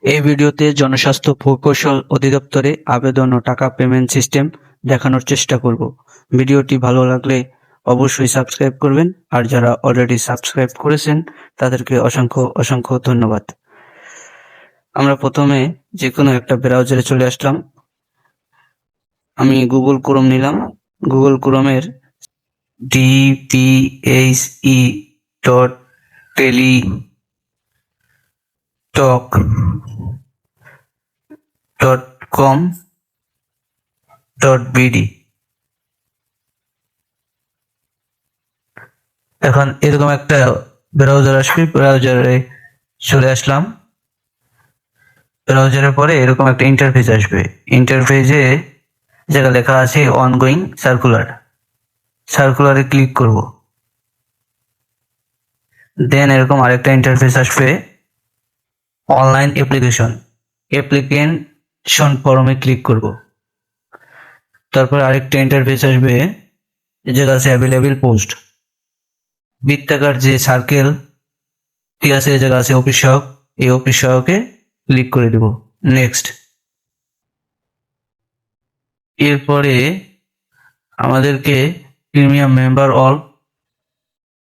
এই ভিডিওতে জনস্বাস্থ্য প্রকৌশল অধিদপ্তরে আবেদন ও টাকা পেমেন্ট সিস্টেম দেখানোর চেষ্টা করব। ভিডিওটি ভালো লাগলে অবশ্যই সাবস্ক্রাইব করবেন, আর যারা অলরেডি সাবস্ক্রাইব করেছেন তাদেরকে অসংখ্য অসংখ্য ধন্যবাদ। আমরা প্রথমে যে কোনো একটা ব্রাউজারে চলে আসলাম। আমি গুগল ক্রোম নিলাম। গুগল ক্রোমের dpse.telitalk.com.bd। এখন এরকম একটা ব্রাউজার আসবে, ব্রাউজারে চলে আসলাম। ব্রাউজারের পরে এরকম একটা ইন্টারফেস আসবে। ইন্টারফেসে যেটা লেখা আছে অনগোয়িং সার্কুলারে ক্লিক করব। দেন এরকম আরেকটা ইন্টারফেস আসবে, অনলাইন অ্যাপ্লিকেশন ফর্মে ক্লিক করব। তারপর আরেকটা ইন্টারফেস আসবে যেটা আছে অ্যাভেলেবল পোস্ট। বৃত্তাকার যে সার্কেল ঠিক আছে, যেটা আছে অফিস সহায়ক, এই অফিস সহায়কে ক্লিক করে দেব। নেক্সট। এরপরে আমাদেরকে প্রিমিয়াম মেম্বার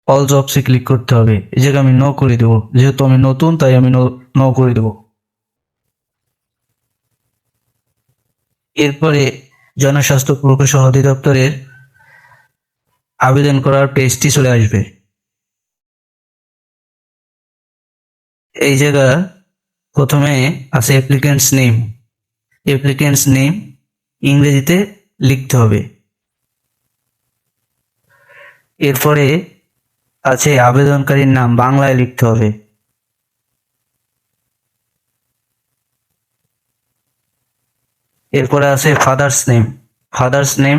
অল জবসে ক্লিক করতে হবে। এই জায়গায় আমি নো করে দেবো, যেহেতু আমি নতুন তাই আমি নো করে দেবো। এরপরে জনস্বাস্থ্য প্রকৌশল অধিদপ্তরের আবেদন করার পেজটি চলে আসবে। এই জায়গা প্রথমে আছে অ্যাপ্লিকেন্টস নেম ইংরেজিতে লিখতে হবে। এরপরে আছে আবেদনকারীর নাম বাংলায় লিখতে হবে। এরপরে আছে ফাদার্স নেম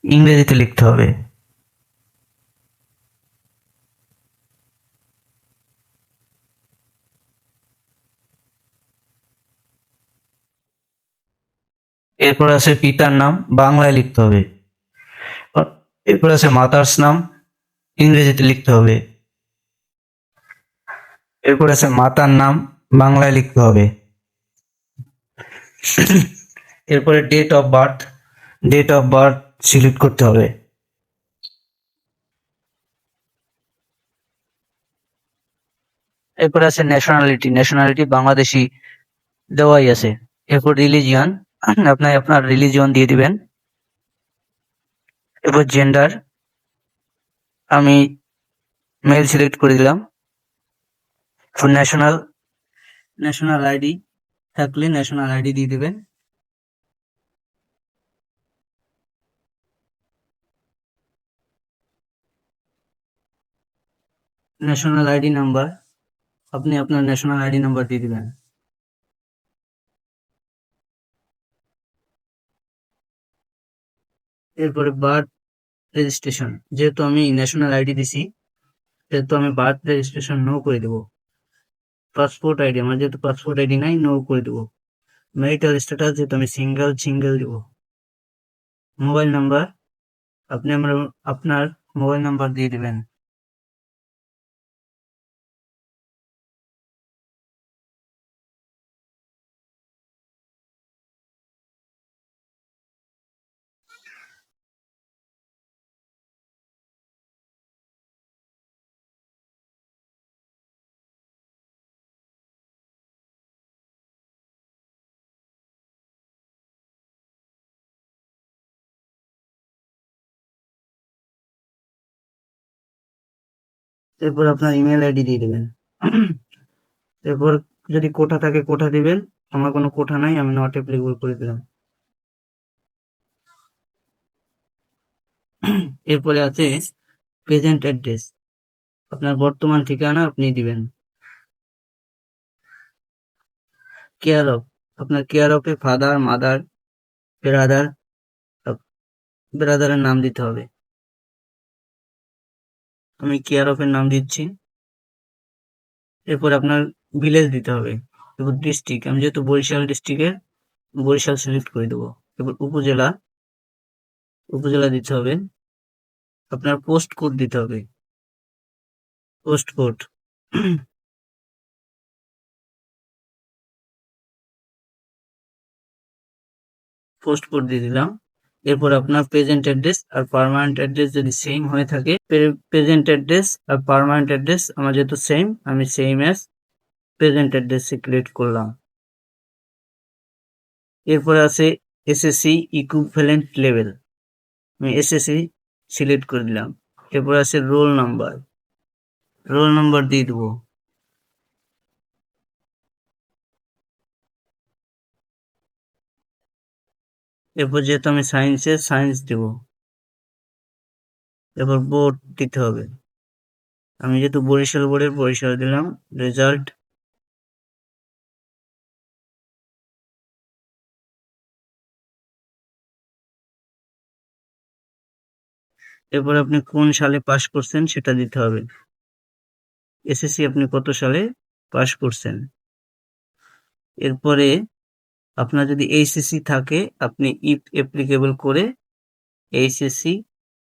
ইংরেজিতে লিখতে হবে। এরপর আছে পিতার নাম বাংলায় লিখতে হবে। এরপর আছে মাতার্স নাম ইংরেজিতে লিখতে হবে। এরপর আছে মাতার নাম বাংলায় লিখতে হবে। এরপরে ডেট অফ বার্থ সিলেক্ট করতে হবে। এরপর আছে ন্যাশনালিটি বাংলাদেশি দেওয়াই আছে। এরপর রিলিজিয়ন, আপনি আপনার রিলিজিয়ন দিয়ে দিবেন। এরপর জেন্ডার আমি মেল সিলেক্ট করে দিলাম। ন্যাশনাল আইডি থাকলে ন্যাশনাল আইডি দিয়ে দিবেন। ন্যাশনাল আইডি নাম্বার, আপনি আপনার ন্যাশনাল আইডি নাম্বার দিয়ে দিবেন। এরপরে বার্থ রেজিস্ট্রেশন, যেহেতু আমি ন্যাশনাল আইডি দিছি সেহেতু আমি বার্থ রেজিস্ট্রেশন নো করে দেবো। পাসপোর্ট আইডি, আমার যেহেতু পাসপোর্ট আইডি নাই, নো করে দেবো। ম্যারিটাল স্ট্যাটাস, যেহেতু আমি সিঙ্গেল দেবো। মোবাইল নাম্বার, আপনি আপনার মোবাইল নাম্বার দিয়ে দিবেন। এরপর আপনার ইমেল আইডি দিয়ে দিবেন। এরপর যদি কোটা থাকে কোটা দিবেন। আমার কোনো কোটা নাই, আমি নট অ্যাপ্লিকেবল করে দিলাম। এরপরে আছে প্রেজেন্ট অ্যাড্রেস, আপনার বর্তমান ঠিকানা আপনি দিবেন। কেয়ার অফ, আপনার কেয়ার অফে ফাদার, মাদার, ব্রাদার, ব্রাদারের নাম দিতে হবে। আমি কেয়ার অফের নাম দিচ্ছি। এরপর আপনার ভিলেজ দিতে হবে। এরপর ডিস্ট্রিক্ট, আমি যেহেতু বরিশাল ডিস্ট্রিক্টের, বরিশাল সিলেক্ট করে দেবো। এরপর উপজেলা দিতে হবে। আপনার পোস্ট কোড দিতে হবে, পোস্ট কোড। পোস্ট কোড দিয়ে দিলাম। এরপর আপনার প্রেজেন্ট অ্যাড্রেস আর পার্মানেন্ট অ্যাড্রেস যদি সেম হয়ে থাকে, প্রেজেন্ট অ্যাড্রেস আর পার্মানেন্ট অ্যাড্রেস আমার যেহেতু সেম, আমি same as present address select করলাম। এরপরে আছে এসএসসি ইকুইভ্যালেন্ট লেভেল, আমি এসএসসি সিলেক্ট করে দিলাম। এরপর আছে রোল নাম্বার দিয়ে দেবো। এরপর যেহেতু আমি সায়েন্সের সায়েন্স দেব। এরপর বোর্ড দিতে হবে, আমি যেহেতু বরিশাল বোর্ডের বরিশাল দিলাম। রেজাল্ট, এরপর আপনি কোন সালে পাস করছেন সেটা দিতে হবে। এসএসসি আপনি কত সালে পাস করছেন। এরপরে আপনার যদি এইচএসসি থাকে, আপনি ইফ অ্যাপ্লিকেবল করে এইচএসসি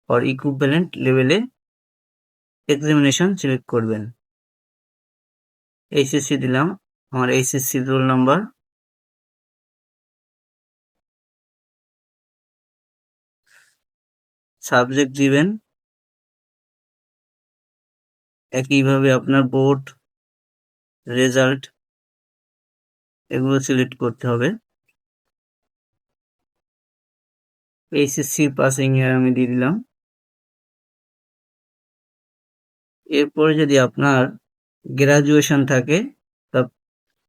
অর ইকুইভ্যালেন্ট লেভেলে এক্সামিনেশন সিলেক্ট করবেন। এইচএসসি দিলাম, আমার এইচএসসি রোল নাম্বার। সাবজেক্ট দিবেন, একইভাবে আপনার বোর্ড, রেজাল্ট এগুলো সিলেক্ট করতে হবে। এইচএসসি পাসিং ইয়ার আমি দিয়ে দিলাম। এরপরে যদি আপনার গ্রাজুয়েশন থাকে, তা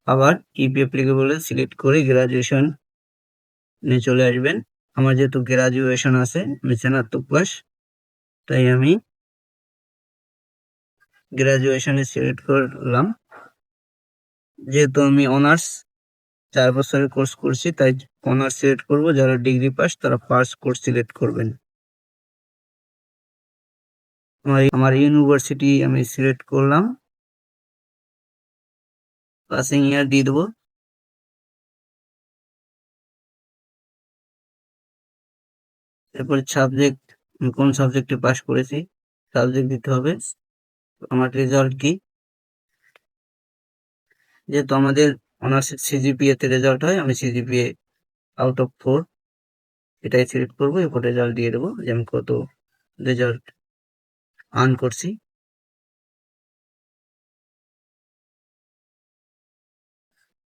আবার ইফ অ্যাপ্লিকেবল সিলেক্ট করে গ্রাজুয়েশন নিয়ে চলে আসবেন। আমার যেহেতু গ্রাজুয়েশন আছে, আমি স্নাতক পাস, তাই আমি গ্রাজুয়েশনে সিলেক্ট করলাম। যেহেতু আমি অনার্স 4 বছরের কোর্স করছি, তাই অনার্স সিলেক্ট করব। যারা ডিগ্রি পাস তারা পাস কোর্স সিলেক্ট করবেন। আমার ইউনিভার্সিটি আমি সিলেক্ট করলাম, পাসিং ইয়ার দিয়ে দেবো। এরপর সাবজেক্ট, কোন সাবজেক্টে পাস করেছি সাবজেক্ট দিতে হবে। আমার রেজাল্ট কি, যেহেতু আমাদের অনার্সের সিজিপিএ তে রেজাল্ট হয়, আমি সিজিপিএ আউট অফ 4 এটাই সিলেক্ট করবো। এরপর রেজাল্ট দিয়ে দেবো যে আমি কত রেজাল্ট আর্ন করছি।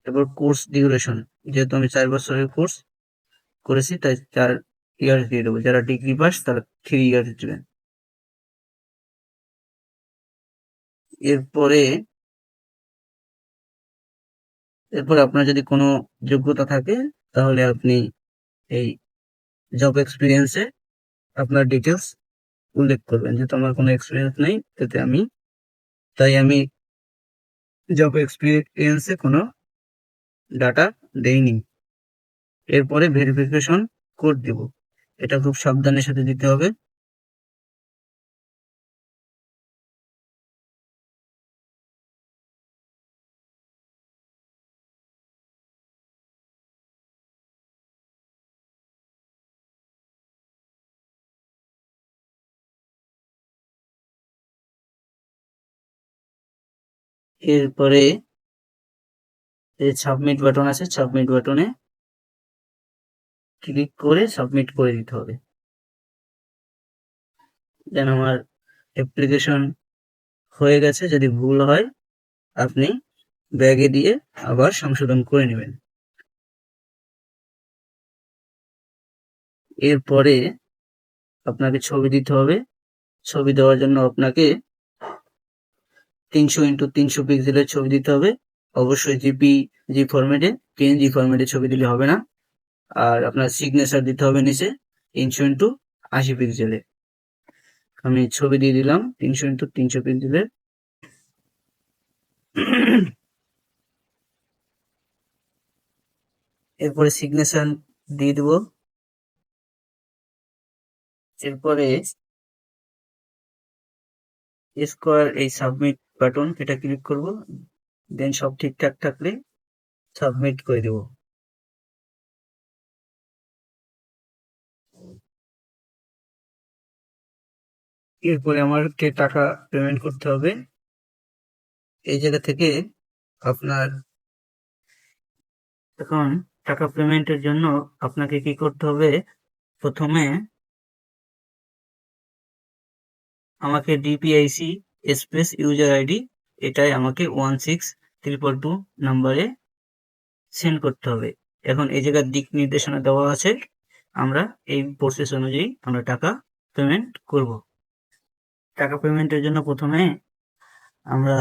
এরপর কোর্স ডিউরেশন, যেহেতু আমি 4 বছরের কোর্স করেছি, তাই 4 ইয়ার্স দিয়ে দেবো। যারা ডিগ্রি পাস তারা 3 ইয়ার্স দেবেন। এরপরে আপনার যদি কোনো যোগ্যতা থাকে, তাহলে আপনি এই জব এক্সপিরিয়েন্সে আপনার ডিটেলস উল্লেখ করবেন। যেহেতু আমার কোনো এক্সপিরিয়েন্স নেই, তাই আমি জব এক্সপিরিয়েন্সে কোনো ডাটা দেইনি। এরপরে ভেরিফিকেশন কোড দিব, এটা খুব সাবধানের সাথে দিতে হবে। এরপরে এই সাবমিট বাটন আছে, সাবমিট বাটনে ক্লিক করে সাবমিট করে দিতে হবে। দেন আমার অ্যাপ্লিকেশন হয়ে গেছে। যদি ভুল হয় আপনি ব্যাগে দিয়ে আবার সংশোধন করে নেবেন। এরপরে আপনাকে ছবি দিতে হবে। ছবি দেওয়ার জন্য আপনাকে 300x300 পিক্সেলের ছবি দিতে হবে। অবশ্যই জি ফরম্যাটে, পিএনজি ফরম্যাটে ছবি দিলে হবে না। আর আপনার সিগনেচার দিতে হবে নিচে 300x80 পিক্সেলে। আমি ছবি দিয়ে দিলাম 300x300 পিক্সেলের। এরপরে সিগনেচার দিয়ে দেব। এরপরে স্কোয়ার এই সাবমিট বাটন, এটা ক্লিক করব। দেন সব ঠিকঠাক থাকলে সাবমিট করে দেব। এরপরে আমাকে টাকা পেমেন্ট করতে হবে। এই জায়গা থেকে আপনার এখন টাকা পেমেন্টের জন্য আপনাকে কি করতে হবে, প্রথমে আমাকে ডিপিআইসি স্পেস ইউজার আইডি এটাই আমাকে 16222 নাম্বারে সেন্ড করতে হবে। এখন এই জায়গার দিক নির্দেশনা দেওয়া আছে, আমরা এই প্রসেস অনুযায়ী আমরা টাকা পেমেন্ট করব। টাকা পেমেন্টের জন্য প্রথমে আমরা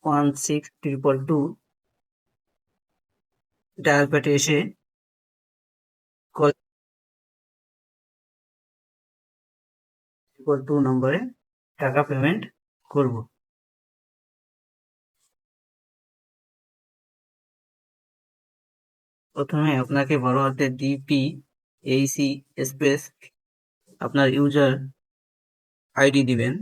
16222 ডায়াল প্যাডে এসে কল 2 নম্বরে টাকা পেমেন্ট করব। প্রথমে আপনাকে বড় হাতের ডিপিএইচি স্পেস আপনার ইউজার আইডি দিবেন।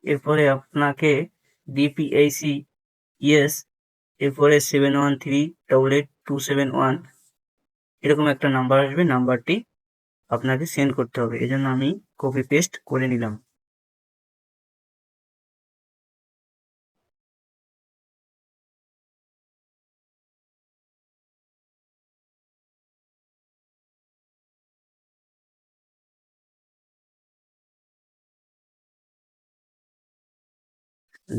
এরপরে আপনাকে ডিপিএইচি ইয়েস এরপরে 71388271 এরকম একটা নাম্বার আসবে, নাম্বারটি আপনাকে সেন্ড করতে হবে। এজন্য আমি কপি পেস্ট করে নিলাম।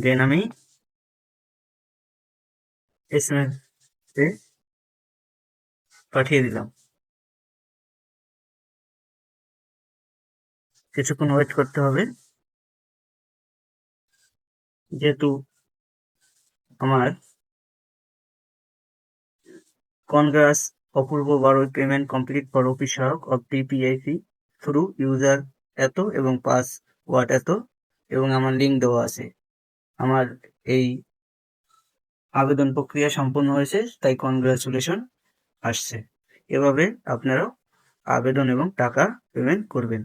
দেন আমি এসএমএস এ পাঠিয়ে দিলাম। কিছুক্ষণ ওয়েট করতে হবে, যেহেতু আমার কনগ্রাস অপূর্ব 12 পেমেন্ট কমপ্লিট ফর অফিস সহায়ক অফ ডিপিআইসি থ্রু ইউজার এত এবং পাসওয়ার্ড এত এবং আমার লিঙ্ক দেওয়া আছে। আমার এই আবেদন প্রক্রিয়া সম্পূর্ণ হয়েছে, তাই কনগ্রাচুলেশন আসছে। এভাবে আপনারাও আবেদন এবং টাকা পেমেন্ট করবেন।